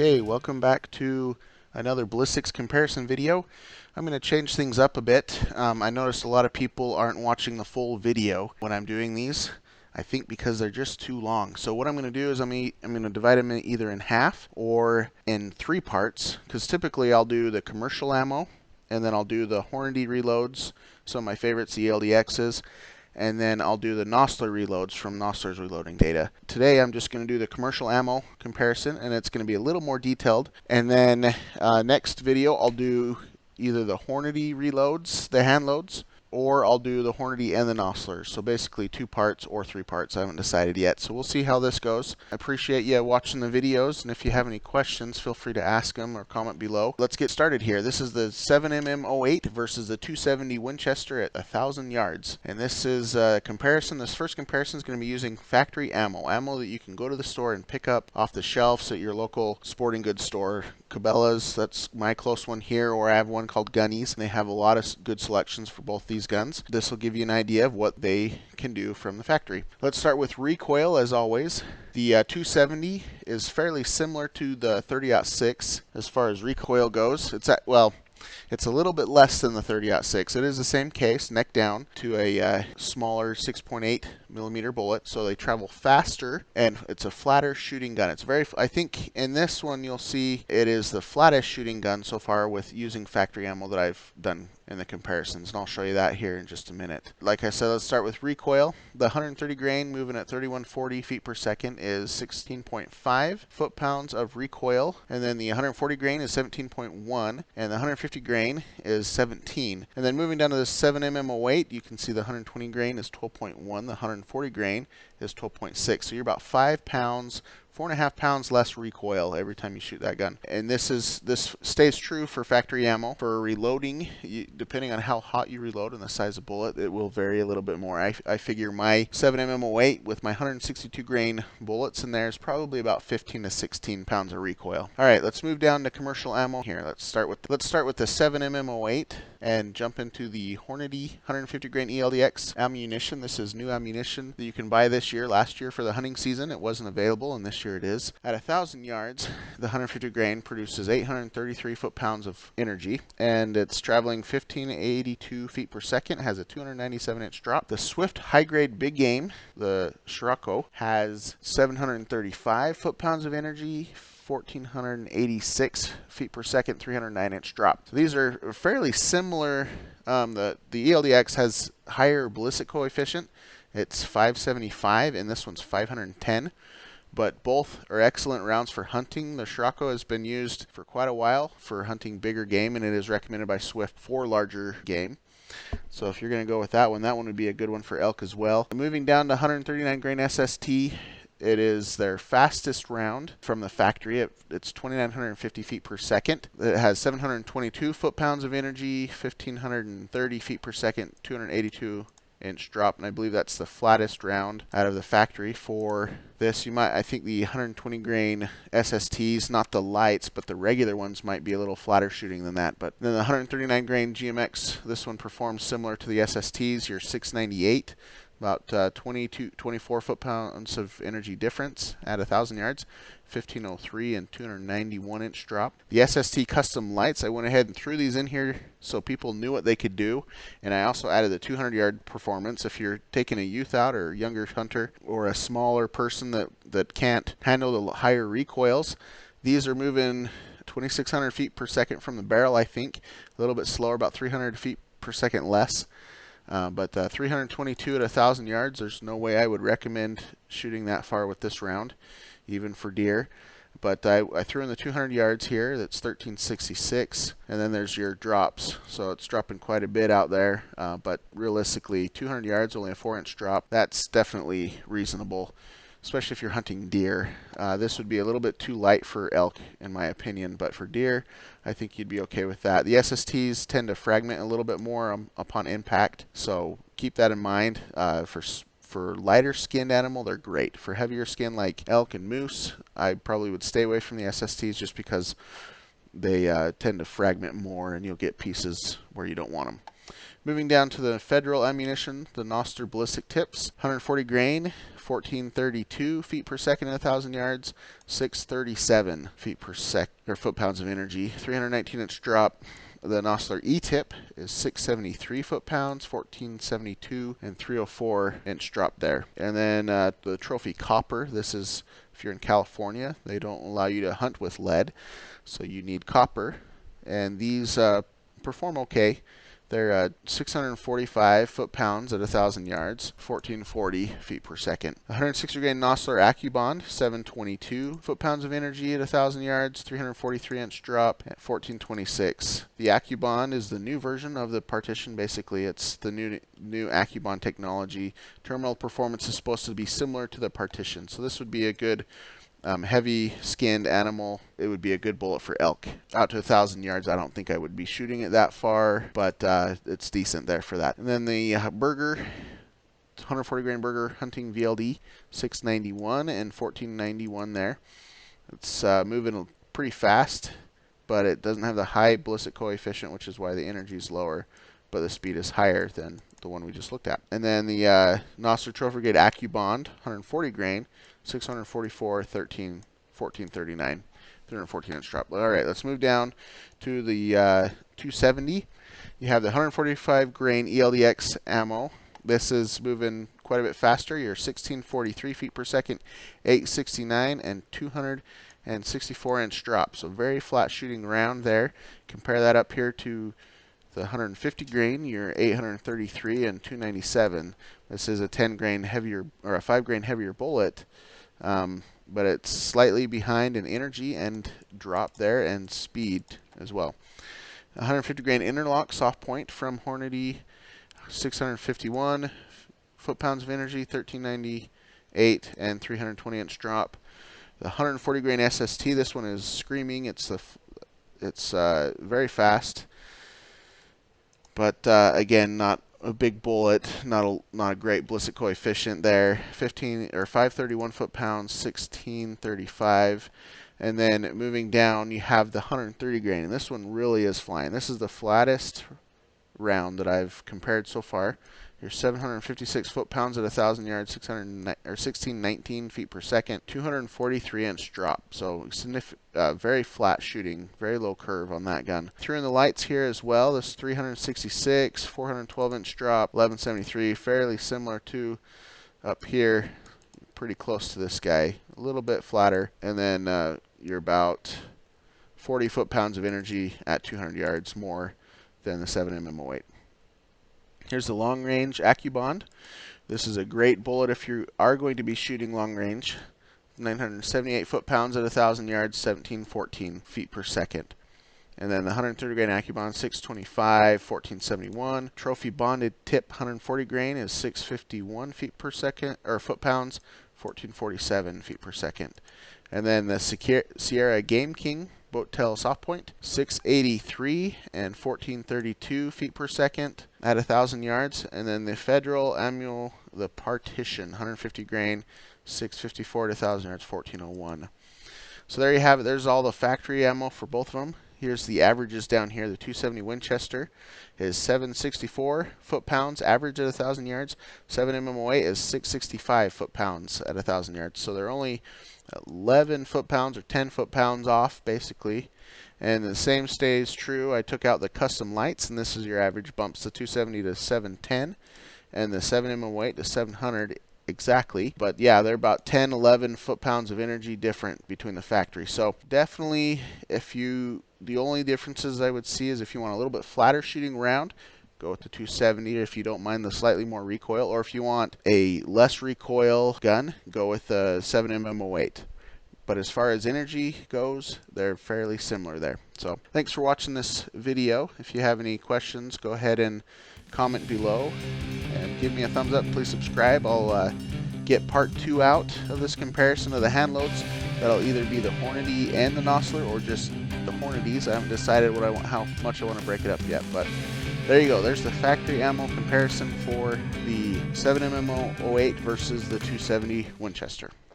Okay, welcome back to another ballistics comparison video. I'm going to change things up a bit. I noticed a lot of people aren't watching the full video when I'm doing these. I think because they're just too long. So what I'm going to do is I'm going to divide them either in half or in 3 parts, because typically I'll do the commercial ammo, and then I'll do the Hornady reloads, some of my favorites, the Eld X's, and then I'll do the Nosler reloads from Nosler's reloading data. Today I'm just going to do the commercial ammo comparison, and it's going to be a little more detailed. And then next video I'll do either the Hornady reloads, the handloads, or I'll do the Hornady and the Noslers. So basically 2 parts or 3 parts. I haven't decided yet. So we'll see how this goes. I appreciate you watching the videos, and if you have any questions, feel free to ask them or comment below. Let's get started here. This is the 7MM-08 versus the 270 Winchester at 1,000 yards. And this is a comparison. This first comparison is going to be using factory ammo. Ammo that you can go to the store and pick up off the shelves at your local sporting goods store. Cabela's, that's my close one here, or I have one called Gunny's, and they have a lot of good selections for both these guns. This will give you an idea of what they can do from the factory. Let's start with recoil, as always. The 270 is fairly similar to the 30-06 as far as recoil goes. It's a little bit less than the 30-06. It is the same case, neck down, to a smaller 6.8mm bullet, so they travel faster, and it's a flatter shooting gun. It's I think in this one you'll see it is the flattest shooting gun so far with using factory ammo that I've done in the comparisons, and I'll show you that here in just a minute. Like I said, let's start with recoil. The 130 grain moving at 3140 feet per second is 16.5 foot-pounds of recoil, and then the 140 grain is 17.1, and the 150 grain is 17. And then moving down to the 7mm-08, you can see the 120 grain is 12.1, the 140 grain is 12.6. So you're about 5 pounds, 4.5 pounds less recoil every time you shoot that gun. And this stays true for factory ammo. For reloading, depending on how hot you reload and the size of bullet, it will vary a little bit more. I figure my 7mm-08 with my 162 grain bullets in there is probably about 15 to 16 pounds of recoil. All right, let's move down to commercial ammo here. Let's start with the 7mm-08 and jump into the Hornady 150 grain Eld X ammunition. This is new ammunition that you can buy this year. Last year for the hunting season it wasn't available, and this year it is. At 1,000 yards, the 150 grain produces 833 foot-pounds of energy, and it's traveling 1582 feet per second. It has a 297-inch drop. The Swift high-grade big game, the Recoil, has 735 foot-pounds of energy, 1,486 feet per second, 309-inch drop. So these are fairly similar. The Eld X has higher ballistic coefficient. It's 575, and this one's 510. But both are excellent rounds for hunting. The Recoil has been used for quite a while for hunting bigger game, and it is recommended by Swift for larger game. So if you're going to go with that one would be a good one for elk as well. Moving down to 139 grain SST. It is their fastest round from the factory. It's 2,950 feet per second. It has 722 foot-pounds of energy, 1,530 feet per second, 282-inch drop, and I believe that's the flattest round out of the factory for this. I think the 120 grain SSTs, not the lights, but the regular ones might be a little flatter shooting than that. But then the 139 grain GMX, this one performs similar to the SSTs. You're 698. About 24 foot-pounds of energy difference at 1,000 yards, 1,503 and 291-inch drop. The SST custom lights, I went ahead and threw these in here so people knew what they could do, and I also added the 200-yard performance. If you're taking a youth out or a younger hunter or a smaller person that can't handle the higher recoils, these are moving 2,600 feet per second from the barrel, I think. A little bit slower, about 300 feet per second less. But 322 at 1,000 yards, there's no way I would recommend shooting that far with this round, even for deer. But I threw in the 200 yards here, that's 1,366, and then there's your drops. So it's dropping quite a bit out there, but realistically, 200 yards, only a 4-inch drop, that's definitely reasonable, especially if you're hunting deer. This would be a little bit too light for elk, in my opinion, but for deer, I think you'd be okay with that. The SSTs tend to fragment a little bit more upon impact, so keep that in mind. For lighter skinned animal, they're great. For heavier skin like elk and moose, I probably would stay away from the SSTs just because they tend to fragment more and you'll get pieces where you don't want them. Moving down to the federal ammunition, the Nostr ballistic tips, 140 grain, 1432 feet per second at 1,000 yards, 637 feet per sec or foot-pounds of energy, 319-inch drop. The Nostr E-tip is 673 foot-pounds, 1472, and 304-inch drop there. And then the trophy copper, this is if you're in California, they don't allow you to hunt with lead, so you need copper. And these perform okay. They're 645 foot-pounds at 1,000 yards, 1440 feet per second. 160 grain Nostr AccuBond, 722 foot-pounds of energy at 1,000 yards, 343-inch drop at 1426. The AccuBond is the new version of the partition. Basically, it's the new AccuBond technology. Terminal performance is supposed to be similar to the partition, so this would be a good heavy-skinned animal. It would be a good bullet for elk. Out to 1,000 yards, I don't think I would be shooting it that far, but it's decent there for that. And then the Burger, 140 grain Burger hunting VLD, 691 and 1491 there. It's moving pretty fast, but it doesn't have the high ballistic coefficient, which is why the energy is lower, but the speed is higher than the one we just looked at. And then the Nostr Trophy Grade AccuBond, 140 grain, 644, 1439, 314-inch drop. All right, let's move down to the 270. You have the 145 grain Eld X Ammo. This is moving quite a bit faster. You're 1643 feet per second, 869, and 264-inch drop. So very flat shooting round there. Compare that up here to the 150 grain, you're 833 and 297. This is a 10 grain heavier or a 5 grain heavier bullet, but it's slightly behind in energy and drop there and speed as well. 150 grain interlock soft point from Hornady, 651 foot-pounds of energy, 1398 and 320-inch drop. The 140 grain SST, this one is screaming. It's very fast. But again, not a big bullet, not a great ballistic coefficient there. 531 foot-pounds, 1635, and then moving down, you have the 130 grain, and this one really is flying. This is the flattest round that I've compared so far. You're 756 foot-pounds at 1,000 yards, 1619 feet per second, 243-inch drop. So very flat shooting, very low curve on that gun. Threw in the lights here as well. This 366, 412-inch drop, 1173, fairly similar to up here, pretty close to this guy, a little bit flatter. And then you're about 40 foot-pounds of energy at 200 yards more than the 7MM-08. Here's the long range AccuBond. This is a great bullet if you are going to be shooting long range. 978 foot-pounds at 1,000 yards, 1714 feet per second. And then the 130 grain AccuBond, 625, 1471. Trophy bonded tip 140 grain is 651 feet per second, or foot-pounds, 1447 feet per second. And then the Sierra Game King boat tail soft point, 683 and 1432 feet per second at 1,000 yards. And then the Federal Ammo, the Partition, 150 grain, 654 to 1,000 yards, 1401. So there you have it. There's all the factory ammo for both of them. Here's the averages down here. The 270 Winchester is 764 foot-pounds average at 1,000 yards. 7mm-08 is 665 foot-pounds at 1,000 yards. So they're only 11 foot-pounds or 10 foot-pounds off, basically. And the same stays true. I took out the custom lights, and this is your average bumps, the 270 to 710, and the 7mm-08 to 700 exactly. But yeah, they're about 10, 11 foot-pounds of energy different between the factory. So definitely, the only differences I would see is if you want a little bit flatter shooting round, go with the 270 if you don't mind the slightly more recoil, or if you want a less recoil gun, go with the 7mm-08. But as far as energy goes, they're fairly similar there. So thanks for watching this video. If you have any questions, go ahead and comment below and give me a thumbs up. Please subscribe. I'll get part 2 out of this comparison of the hand loads. That'll either be the Hornady and the Nostr, or just the Hornadys. I haven't decided how much I want to break it up yet, but there you go. There's the factory ammo comparison for the 7mm-08 versus the 270 Winchester.